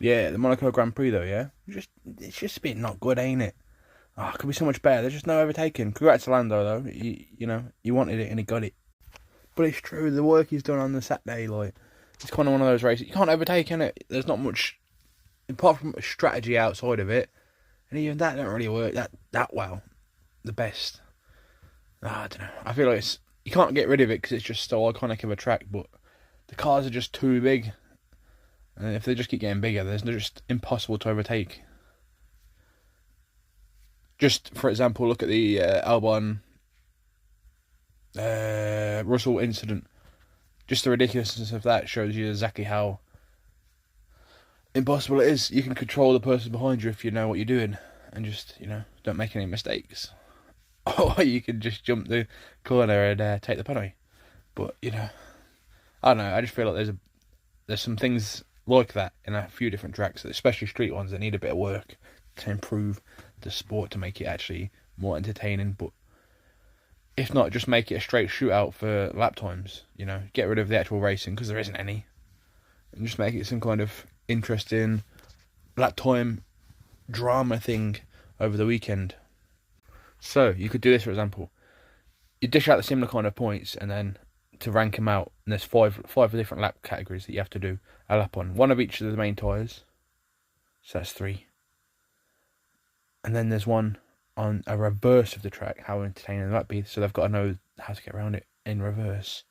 Yeah, the Monaco Grand Prix though, yeah? It's just a bit not good, ain't it? Oh, it could be so much better. There's just no overtaking. Congrats to Lando though. You know, he wanted it and he got it. But it's true, the work he's done on the Saturday, like, it's kind of one of those races. You can't overtake, innit? There's not much, apart from strategy outside of it. And even that don't really work that well. The best. I don't know. I feel like you can't get rid of it because it's just so iconic of a track, but the cars are just too big. And if they just keep getting bigger, they're just impossible to overtake. Just, for example, look at the Albon Russell incident. Just the ridiculousness of that shows you exactly how impossible it is. You can control the person behind you if you know what you're doing and just, don't make any mistakes. Or you can just jump the corner and take the penalty. But, I don't know. I just feel like there's some things like that in a few different tracks, especially street ones, that need a bit of work to improve the sport to make it actually more entertaining. But if not, just make it a straight shootout for lap times. Get rid of the actual racing because there isn't any, and just make it some kind of interesting lap time drama thing over the weekend. So you could do this, for example. You dish out the similar kind of points, and then to rank them out, and there's five different lap categories that you have to do a lap on. One of each of the main tyres, so that's 3. And then there's one on a reverse of the track, how entertaining that be. So they've got to know how to get around it in reverse.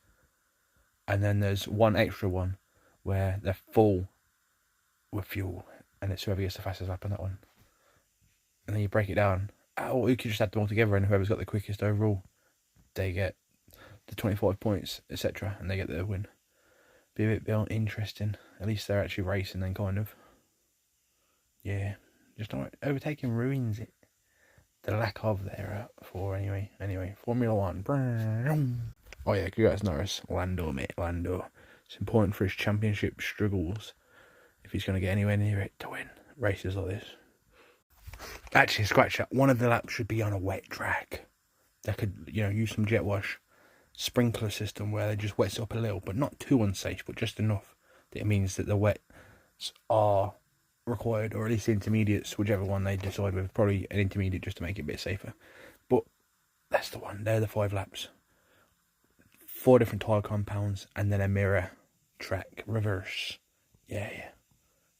And then there's one extra one where they're full with fuel, and it's whoever gets the fastest lap on that one. And then you break it down. Or you could just add them all together, and whoever's got the quickest overall, they get the 25 points, etc., and they get the win. Be a bit interesting. At least they're actually racing then, kind of. Yeah, just not overtaking ruins it. The lack of for anyway. Formula 1. Oh yeah, congrats Norris. Lando, mate, Lando. It's important for his championship struggles if he's going to get anywhere near it to win races like this. Actually, scratch that. One of the laps should be on a wet track. They could, use some jet wash sprinkler system where they just wets up a little, but not too unsafe, but just enough that it means that the wets are required, or at least the intermediates, whichever one they decide with. Probably an intermediate just to make it a bit safer. But that's the one. They're the 5 laps. 4 different tyre compounds, and then a mirror track reverse. Yeah.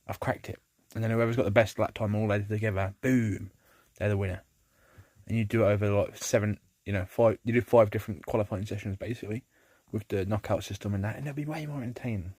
I've cracked it. And then whoever's got the best lap time all added together, boom, they're the winner. And you do it over like 5. You do 5 different qualifying sessions basically with the knockout system and that, and it'll be way more entertaining.